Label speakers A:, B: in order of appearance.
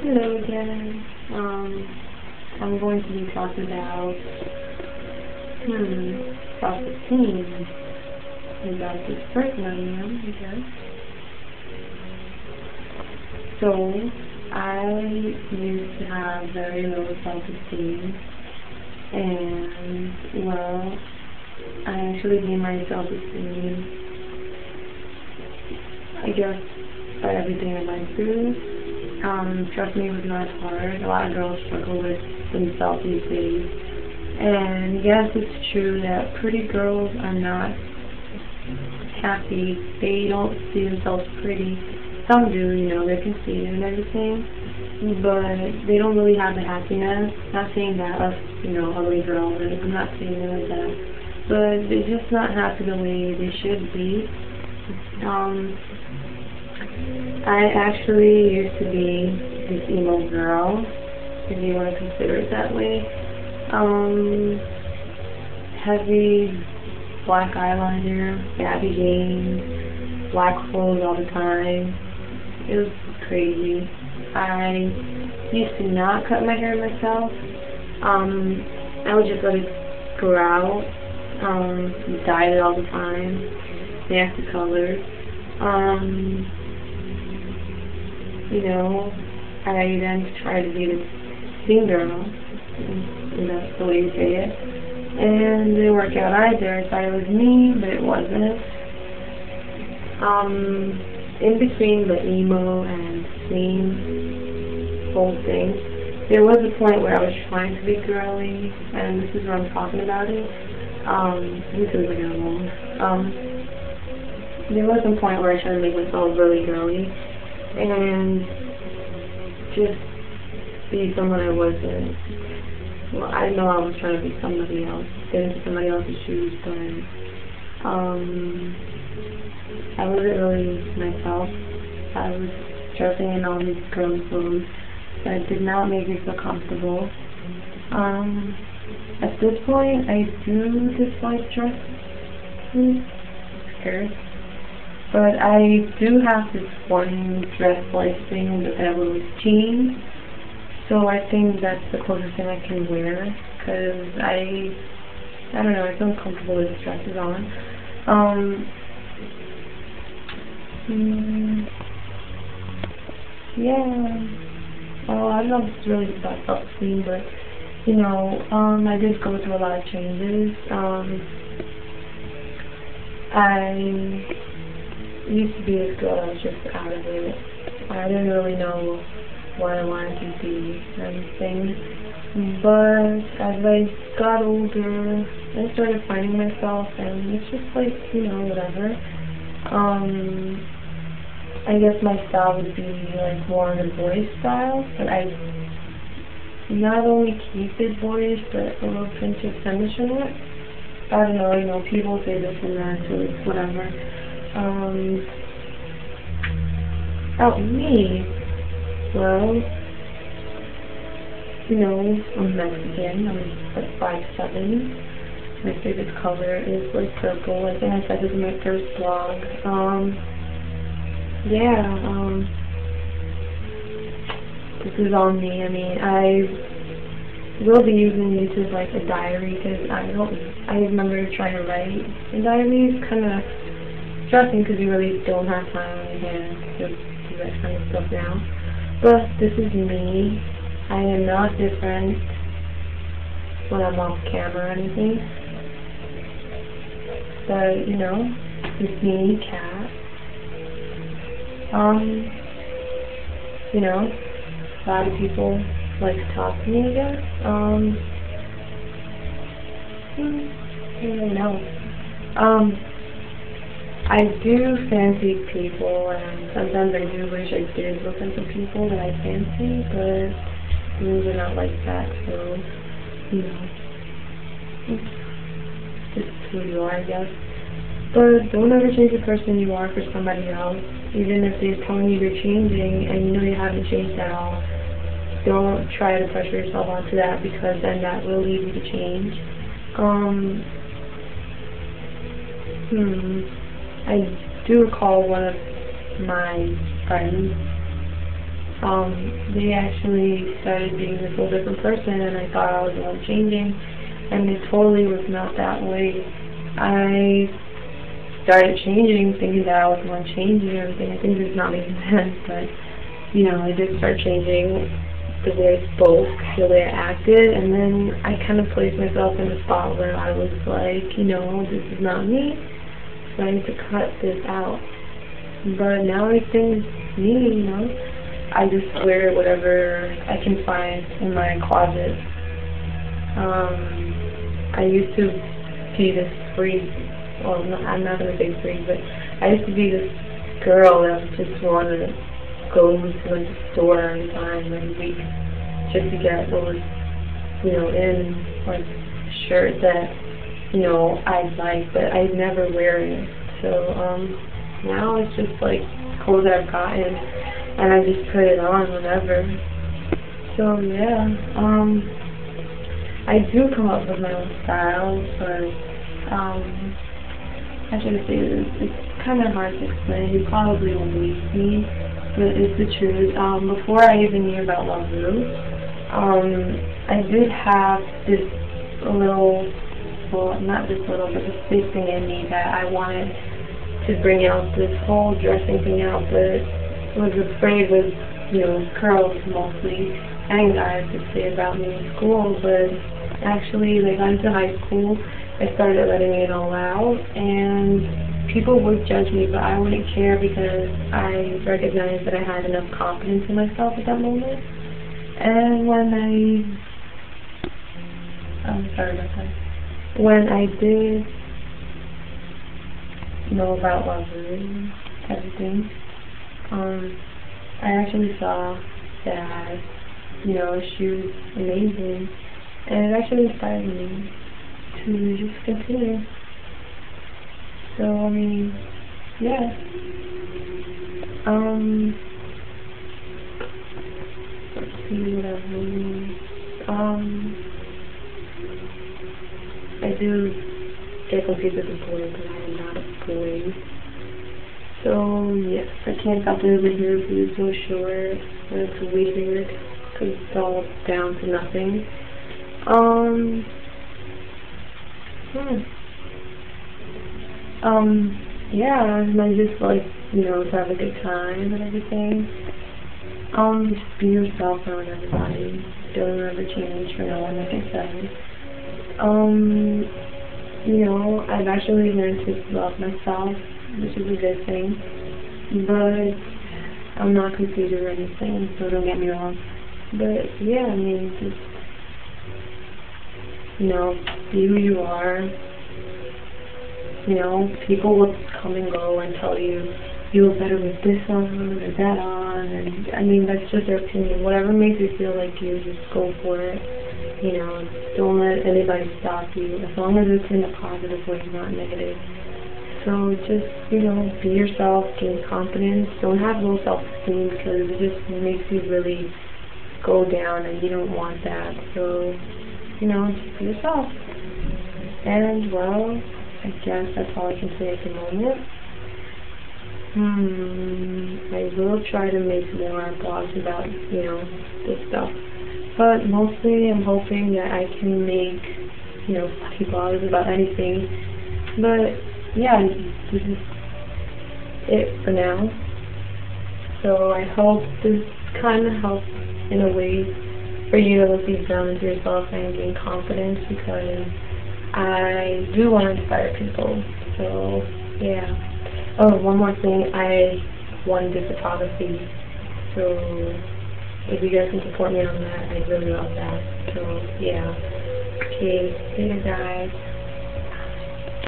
A: Hello again. I'm going to be talking about self-esteem. About this person I am, I guess. So, I used to have very low self-esteem, and, well, I actually gained my self-esteem, I guess, by everything I went through. Trust me, it was not hard. A lot of girls struggle with themselves these days. And yes, it's true that pretty girls are not happy. They don't see themselves pretty. Some do, they can see it and everything. But they don't really have the happiness. Not saying that us, ugly girls, I'm not saying it like that. But they're just not happy the way they should be. I actually used to be this emo girl, if you want to consider it that way. Heavy black eyeliner, baggy jeans, black clothes all the time. It was crazy. I used to not cut my hair myself. I would just let it grow out. Dyed it all the time. Nasty colors. I then tried to be the teen girl, that's the way you say it, and it didn't work out either. I thought it was me, but it wasn't. In between the emo and teen whole thing, there was a point where I was trying to be girly, and this is where I'm talking about it. This is like a long. There was a point where I tried to make myself really girly, and just be someone I wasn't. Well, I know I was trying to be somebody else, get into somebody else's shoes, but I wasn't really myself. I was dressing in all these girly clothes that did not make me feel comfortable. At this point, I do dislike dresses, skirts. But I do have this one dress-like thing that I wear with jeans, so I think that's the closest thing I can wear, because I don't know, I feel comfortable with dresses on. Yeah, well, I don't know if it's really about self-esteem, but, I did go through a lot of changes. I used to be this girl that was just out of it. I didn't really know what I wanted to be or anything. But as I got older, I started finding myself, and it's just like, whatever. I guess my style would be like more of a boyish style, but I not only keep it boyish, but a little pinch of feminist in it. I don't know, people say this and that, so it's whatever. About me, well, I'm Mexican, I'm like 5'7". My favorite color is like purple. I think I said this in my first blog. This is all me. I mean, I will be using this as like a diary, because I remember trying to write a diary. It's kind of stressing because you really don't have time on your hands to do that kind of stuff now. But this is me. I am not different when I'm off camera or anything. But, it's me, Kat. A lot of people like to talk to me, I guess. I don't really know. I do fancy people, and sometimes I do wish I did look at some people that I fancy, but things are not like that, so, it's just who you are, I guess. But don't ever change the person you are for somebody else, even if they're telling you you're changing, and you haven't changed at all. Don't try to pressure yourself onto that, because then that will lead you to change. I do recall one of my friends they actually started being this whole different person, and I thought I was the one changing, and it totally was not that way. I started changing, thinking that I was the one changing everything. I think this is not making sense, but, you know, I did start changing the way I spoke, the way I acted, and then I kind of placed myself in a spot where I was like, you know, this is not me, so I need to cut this out. But now everything's me, you know. I just wear whatever I can find in my closet. I used to be this freak, well, no, I'm not going to say freak, but I used to be this girl that just wanted to go to like the store every time, every week, just to get what was, you know, in like a shirt that, you know, I like, but I never wear it. So now it's just like clothes that I've gotten, and I just put it on whenever. So yeah, I do come up with my own style, but I should say this, it's kind of hard to explain. You probably won't believe me, but it's the truth. Before I even knew about Lavu, I did have this little, well, not this little, but this big thing in me that I wanted to bring out this whole dressing thing out, but was afraid with, you know, curls mostly, and guys would say about me in school, but actually, like, I went to high school, I started letting it all out, and people would judge me, but I wouldn't care because I recognized that I had enough confidence in myself at that moment. And when I did know about Lavu, everything, I actually saw that, you know, she was amazing, and it actually inspired me to just continue. So, I mean, yeah. Let's see what I've moved. I do get confused with the boy, but I am not a boy. So, yes, I can't stop doing my hair because it's so short, and it's weird, because it's all down to nothing. Yeah, and I just like, you know, to have a good time and everything. Just be yourself around everybody. Don't ever change for no one, like I said. You know, I've actually learned to love myself, which is a good thing. But I'm not conceited or anything, so don't get me wrong. But yeah, I mean, just, you know, be who you are. You know, people will come and go and tell you, you look better with this on or that on, and I mean, that's just their opinion. Whatever makes you feel like you, just go for it. You know, don't let anybody stop you, as long as it's in a positive way, not negative. So just, you know, be yourself, gain confidence. Don't have low self-esteem because it just makes you really go down, and you don't want that. So, you know, just be yourself. And, well, I guess that's all I can say at the moment. I will try to make more blogs about, you know, this stuff. But mostly I'm hoping that I can make, you know, funny blogs about anything. But, yeah, this is it for now. So I hope this kind of helps in a way for you to look deep down into yourself and gain confidence, because I do want to inspire people. So, yeah. Oh, one more thing. I want to do photography. So, if you guys can support me on that, I'd really love that. So, yeah. Okay, later guys.